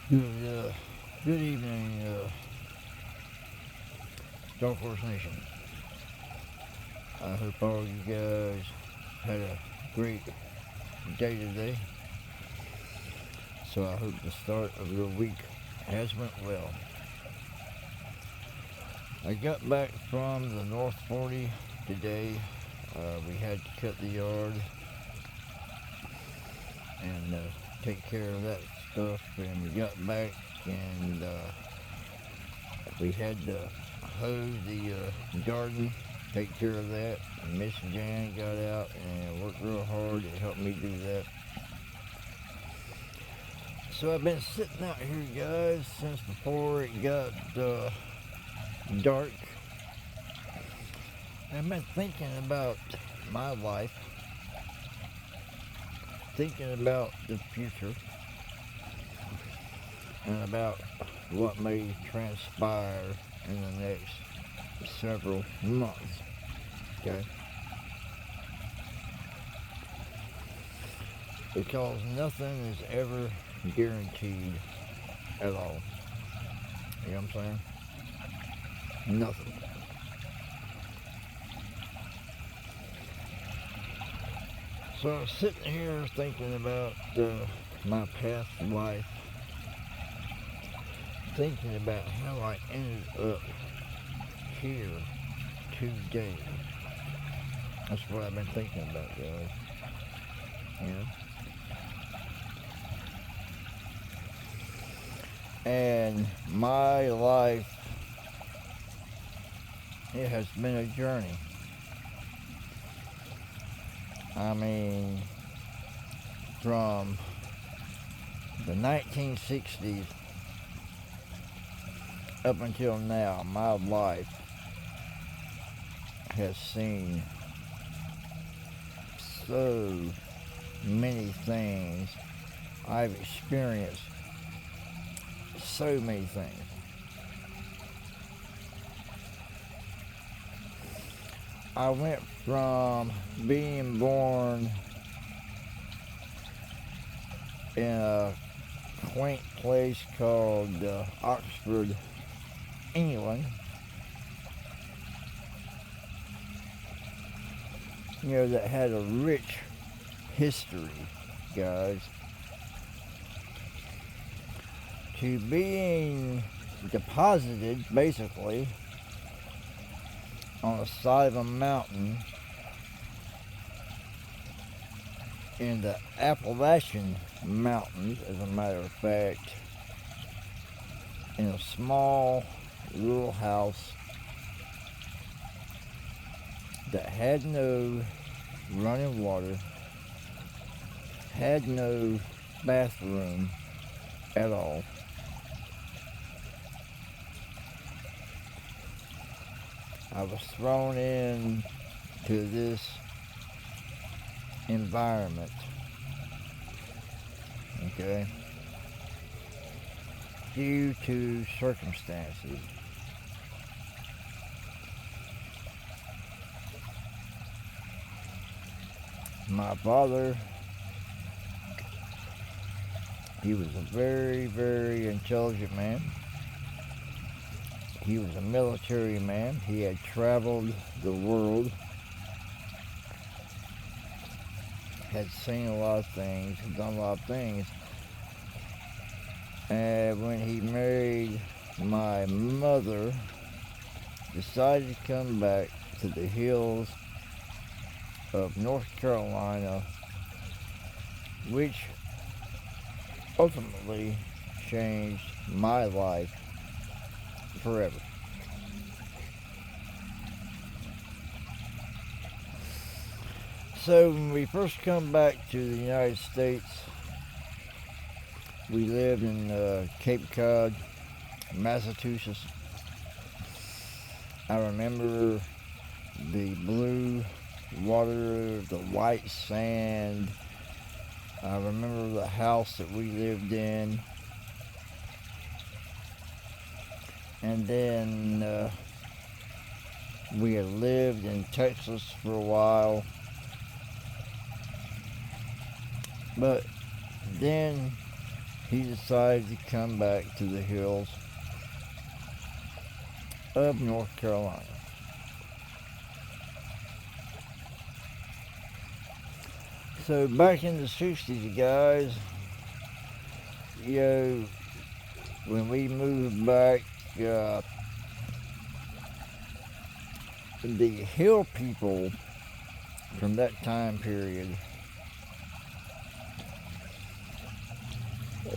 Good, good evening, Dark Horse Nation. I hope all you guys had a great day today. So I hope the start of your week has went well. I got back from the North 40 today. We had to cut the yard and take care of that stuff, and we got back and we had to hoe the garden, take care of that. Miss Jan got out and worked real hard to help me do that. So I've been sitting out here, guys, since before it got dark. I've been thinking about my life, thinking about the future, and about what may transpire in the next several months. Okay? Because nothing is ever guaranteed at all. You know what I'm saying? Nothing. So I was sitting here thinking about my past life, thinking about how I ended up here today. That's what I've been thinking about, guys. You know? And my life, it has been a journey. I mean, from the 1960s up until now, my life has seen so many things. I've experienced so many things. I went from being born in a quaint place called Oxford, England. You know, that had a rich history, guys, to being deposited, basically, on the side of a mountain in the Appalachian Mountains, as a matter of fact, in a small little house that had no running water, had no bathroom at all. I was thrown in to this environment, okay, due to circumstances. My father, he was a very, very intelligent man. He was a military man. He had traveled the world, had seen a lot of things, had done a lot of things. And when he married my mother, decided to come back to the hills of North Carolina, which ultimately changed my life forever. So when we first come back to the United States, we lived in Cape Cod, Massachusetts. I remember the blue water, the white sand. I remember the house that we lived in. And then we had lived in Texas for a while. But then he decided to come back to the hills of North Carolina. So back in the 60s, guys, you know, when we moved back, the hill people from that time period,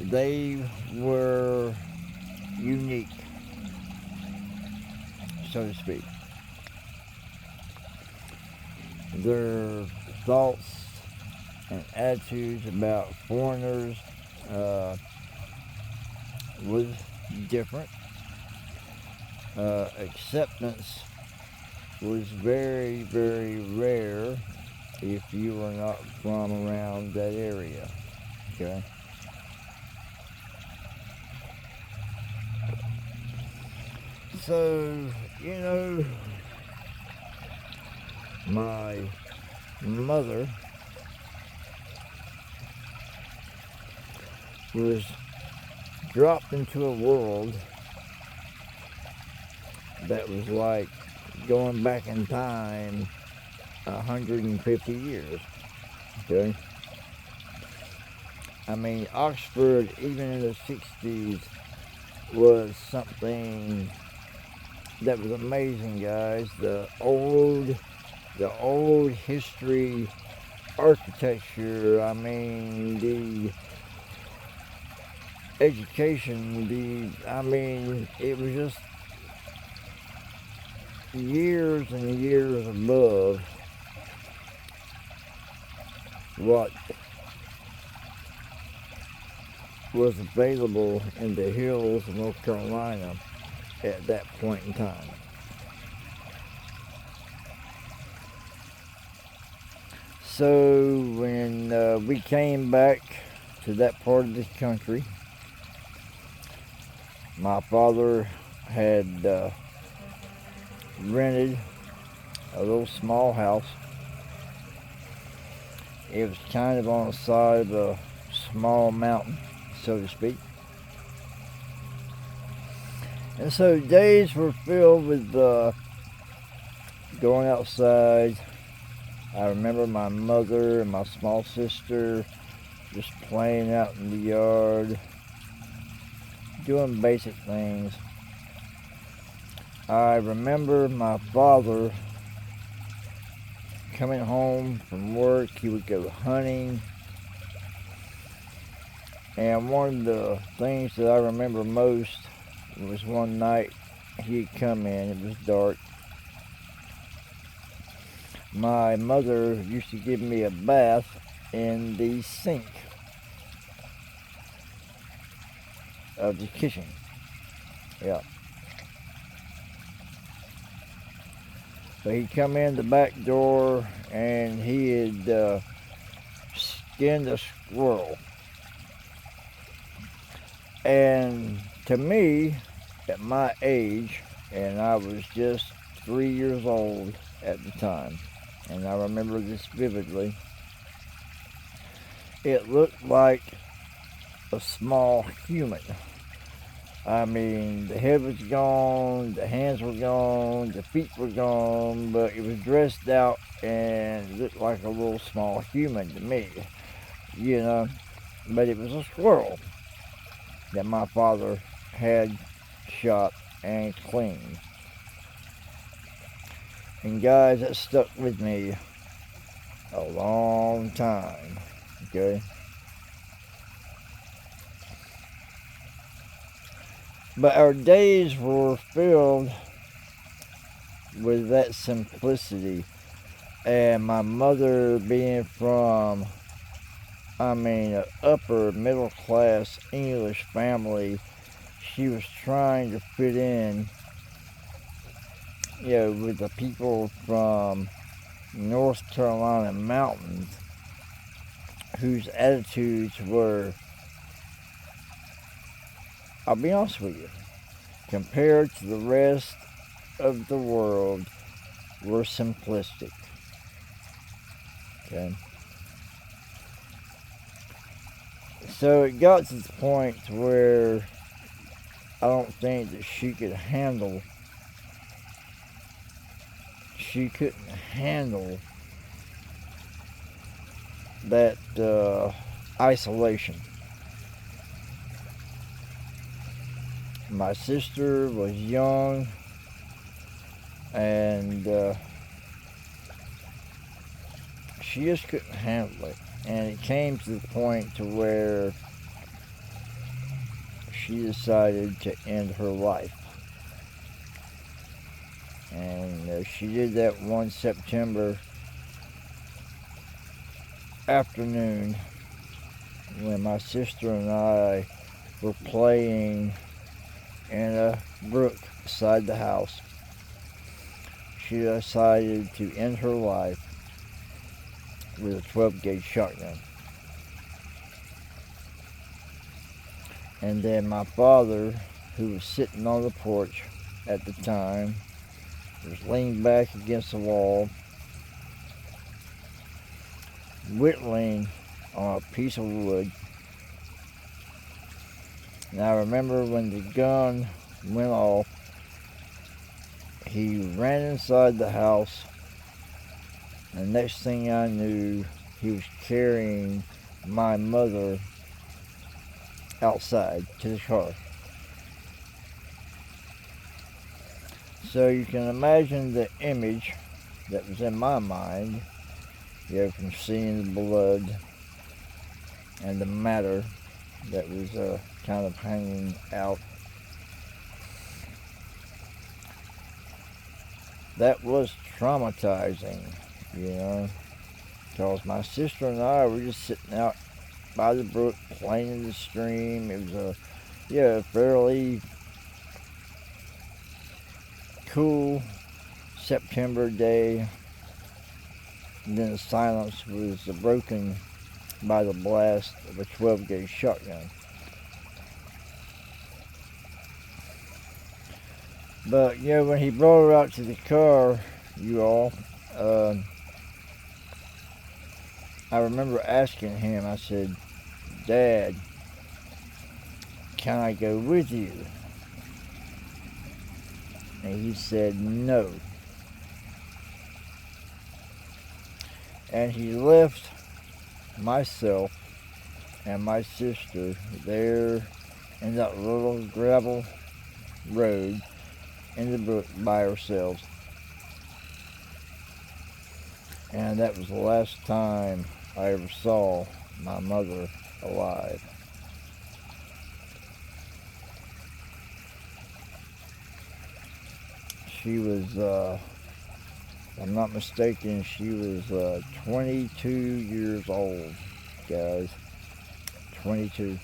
they were unique, so to speak. Their thoughts and attitudes about foreigners was different. Acceptance was very, very rare if you were not from around that area. Okay. So, you know, my mother was dropped into a world that was like going back in time 150 years. Okay. I mean, Oxford, even in the 60s, was something that was amazing, guys. The old history, architecture, I mean, the education, it was just years and years above what was available in the hills of North Carolina at that point in time. So when we came back to that part of the country, my father had rented a little small house. It was kind of on the side of a small mountain, so to speak. And so days were filled with going outside. I remember my mother and my small sister just playing out in the yard, doing basic things. I remember my father coming home from work. He would go hunting. And one of the things that I remember most was one night he'd come in, it was dark. My mother used to give me a bath in the sink of the kitchen. Yeah. So he'd come in the back door and he had skinned a squirrel. And to me, at my age, and I was just 3 years old at the time, and I remember this vividly, it looked like a small human. I mean, the head was gone, the hands were gone, the feet were gone, but it was dressed out and looked like a little small human to me, you know. But it was a squirrel that my father had shot and cleaned. And guys, that stuck with me a long time, okay? But our days were filled with that simplicity. And my mother being from, an upper middle class English family, she was trying to fit in, with the people from North Carolina Mountains, whose attitudes were, I'll be honest with you, compared to the rest of the world, were simplistic. Okay? So it got to the point where I don't think that she couldn't handle that isolation. My sister was young, and she just couldn't handle it. And it came to the point to where she decided to end her life. And she did that one September afternoon when my sister and I were playing in a brook beside the house. She decided to end her life with a 12-gauge shotgun. And then my father, who was sitting on the porch at the time, was leaning back against the wall, whittling on a piece of wood. And I remember when the gun went off, he ran inside the house, and the next thing I knew, he was carrying my mother outside to the car. So you can imagine the image that was in my mind, from seeing the blood and the matter that was kind of hanging out. That was traumatizing, because my sister and I were just sitting out by the brook playing in the stream. It was a fairly cool September day. And then the silence was broken by the blast of a 12-gauge shotgun. But, when he brought her out to the car, I remember asking him, I said, "Dad, can I go with you?" And he said, "No." And he left myself and my sister there in that little gravel road in the brook by ourselves. And that was the last time I ever saw my mother alive. She was, if I'm not mistaken, she was 22 years old, guys. 22.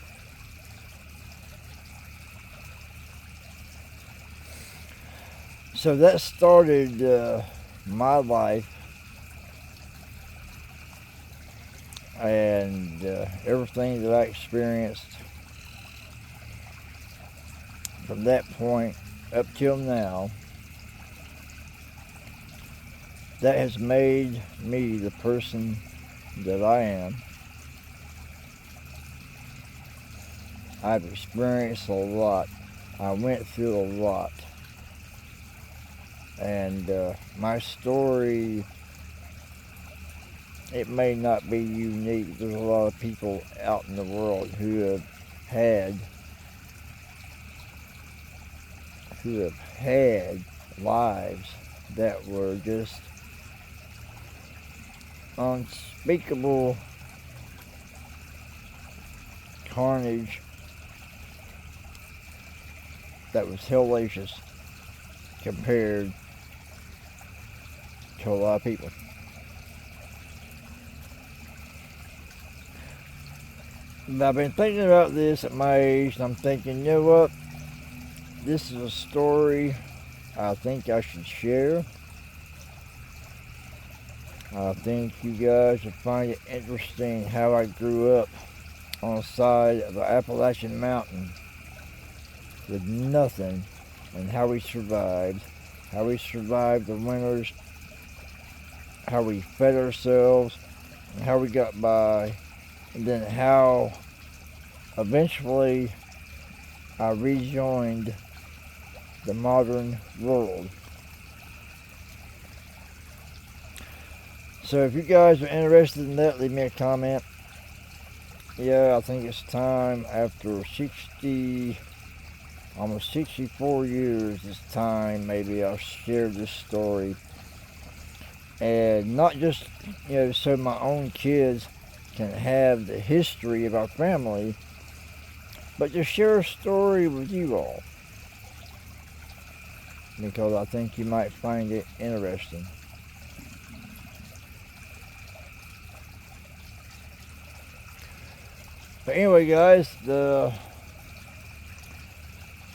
So that started my life, and everything that I experienced from that point up till now, that has made me the person that I am. I've experienced a lot. I went through a lot. And my story, it may not be unique. There's a lot of people out in the world who have had lives that were just unspeakable carnage that was hellacious compared to a lot of people. But I've been thinking about this at my age, and I'm thinking, you know what? This is a story I think I should share. I think you guys will find it interesting how I grew up on the side of the Appalachian Mountains with nothing, and how we survived the winters, how we fed ourselves, and how we got by, and then how eventually I rejoined the modern world. So if you guys are interested in that, leave me a comment. Yeah, I think it's time after almost 64 years, it's time maybe I'll share this story. And not just, so my own kids can have the history of our family, but to share a story with you all. Because I think you might find it interesting. But anyway, guys,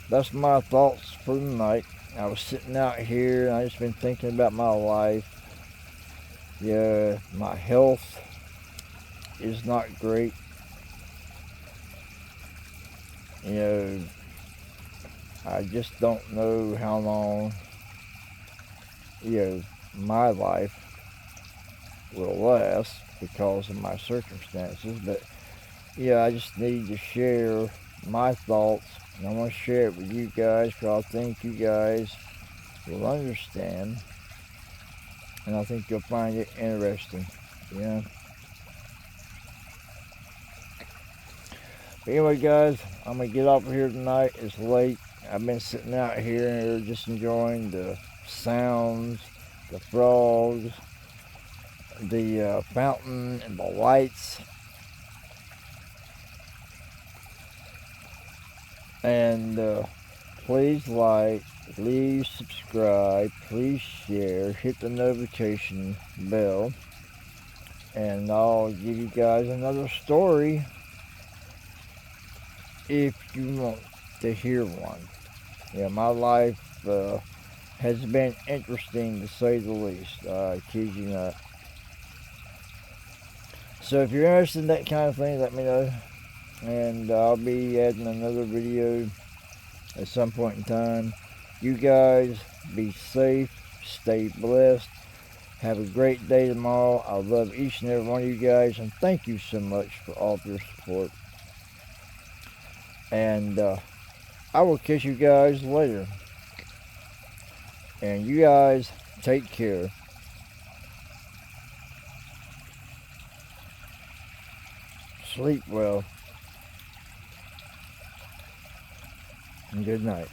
that's my thoughts for the night. I was sitting out here and I just been thinking about my life. Yeah, my health is not great. I just don't know how long, my life will last because of my circumstances. But I just need to share my thoughts, and I want to share it with you guys because I think you guys will understand, and I think you'll find it interesting. But anyway, guys, I'm gonna get off of here tonight. It's late. I've been sitting out here just enjoying the sounds, the frogs, the fountain, and the lights. And please like, please subscribe, please share, hit the notification bell, and I'll give you guys another story if you want to hear one. My life has been interesting to say the least. I kid you not. So if you're interested in that kind of thing, let me know. And I'll be adding another video at some point in time. You guys be safe, stay blessed, have a great day tomorrow. I love each and every one of you guys, and thank you so much for all of your support. And I will catch you guys later. And you guys take care. Sleep well. And good night.